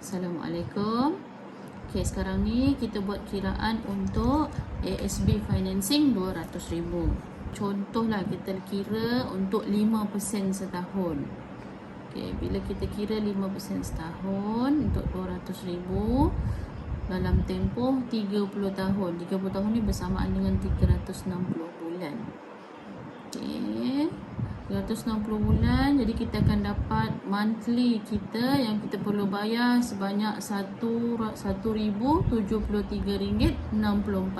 Assalamualaikum. Okey, sekarang ni kita buat kiraan untuk ASB financing 200,000. Contohlah kita kira untuk 5% setahun. Okey, bila kita kira 5% setahun untuk 200,000 dalam tempoh 30 tahun. 30 tahun ni bersamaan dengan 360 bulan. Okey. 360 bulan, jadi kita akan dapat monthly kita yang kita perlu bayar sebanyak RM1,073.64.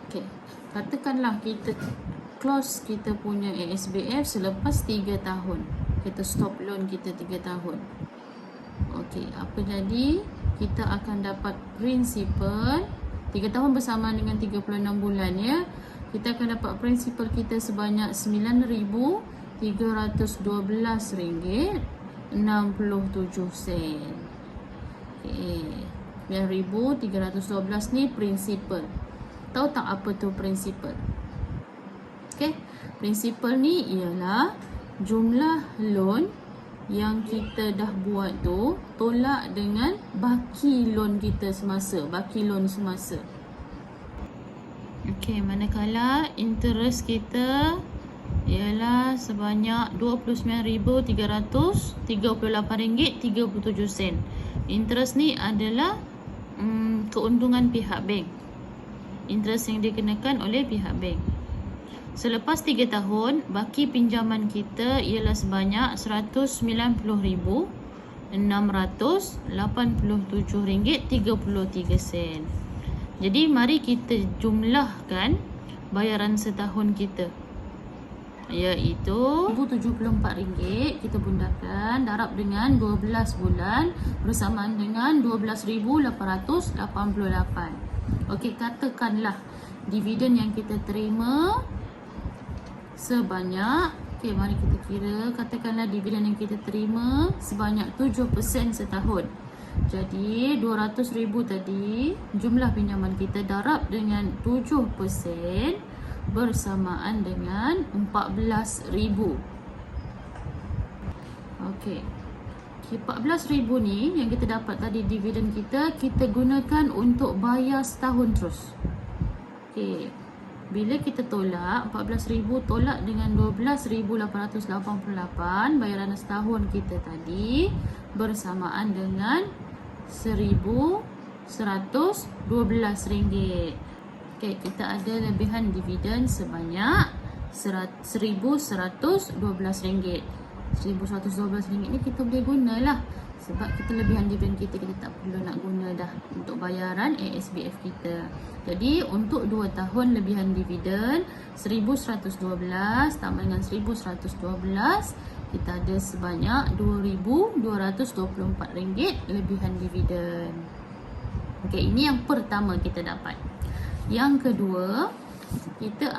Okey, katakanlah kita close kita punya ASBF selepas 3 tahun. Kita stop loan kita 3 tahun. Okey, apa jadi? Kita akan dapat principal 3 tahun bersamaan dengan 36 bulan ya. Kita akan dapat principal kita sebanyak RM9,312.67. Okey, 9,312 ni principal. Tahu tak apa tu principal? Okey, principal ni ialah jumlah loan yang kita dah buat tu tolak dengan baki loan kita semasa, baki loan semasa. Okey, manakala interest kita ialah sebanyak RM29,338.37. Interest ni adalah keuntungan pihak bank. Interest yang dikenakan oleh pihak bank. Selepas 3 tahun, baki pinjaman kita ialah sebanyak RM109,687.33. Jadi mari kita jumlahkan bayaran setahun kita, iaitu RM1,074 kita bundakan darab dengan 12 bulan bersamaan dengan RM12,888. Okey, katakanlah dividen yang kita terima sebanyak, okey, mari kita kira, katakanlah dividen yang kita terima sebanyak 7% setahun. Jadi 200,000 tadi jumlah pinjaman kita darab dengan 7% bersamaan dengan 14,000. Okey. 14,000 ni yang kita dapat tadi dividen kita gunakan untuk bayar setahun terus. Okey. Bila kita tolak 14,000 tolak dengan 12,888, bayaran setahun kita tadi bersamaan dengan RM1,112. Okey, kita ada lebihan dividen sebanyak RM1,112. RM1,112 ni kita boleh gunalah sebab kita lebihan dividen kita tak perlu nak guna dah untuk bayaran ASBF kita. Jadi untuk 2 tahun lebihan dividen RM1,112 tambah dengan RM1,112, kita ada sebanyak RM2,224 lebihan dividen. Okey, ini yang pertama kita dapat. Yang kedua, kita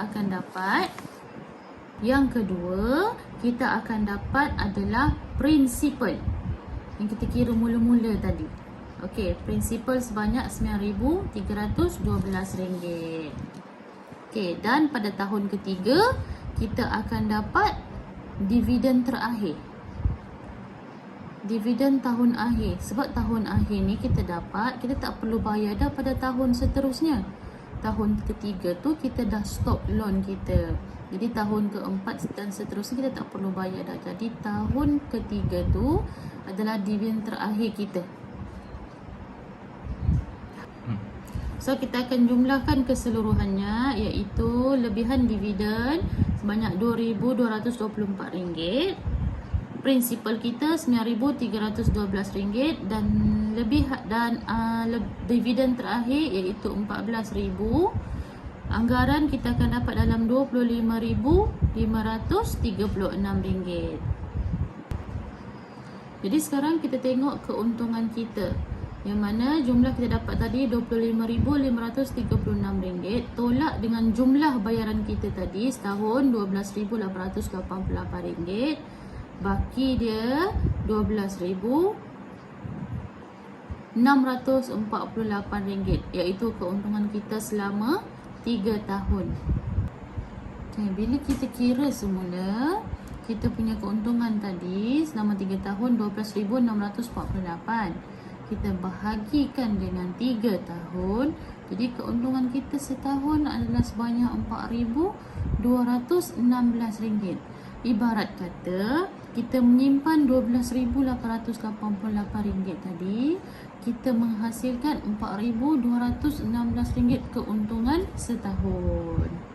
akan dapat adalah principal yang kita kira mula-mula tadi. Okey, principal sebanyak RM9,312. Okey, dan pada tahun ketiga kita akan dapat dividen terakhir. Dividen tahun akhir. Sebab tahun akhir ni kita dapat, kita tak perlu bayar dah pada tahun seterusnya. Tahun ketiga tu kita dah stop loan kita. Jadi tahun keempat dan seterusnya kita tak perlu bayar dah. Jadi tahun ketiga tu adalah dividen terakhir kita. So kita akan jumlahkan keseluruhannya, iaitu lebihan dividen sebanyak RM2,224, principal kita RM9,312 dan dividen terakhir iaitu RM14,000. Anggaran kita akan dapat dalam RM25,536. Jadi sekarang kita tengok keuntungan kita, yang mana jumlah kita dapat tadi RM25,536 tolak dengan jumlah bayaran kita tadi setahun RM12,888. Baki dia RM12,648, iaitu keuntungan kita selama 3 tahun. Okay, bila kita kira semula, kita punya keuntungan tadi selama 3 tahun 12,648. Kita bahagikan dengan 3 tahun. Jadi keuntungan kita setahun adalah sebanyak RM4,216. Ibarat kata kita menyimpan RM12,888 tadi, kita menghasilkan RM4,216 keuntungan setahun.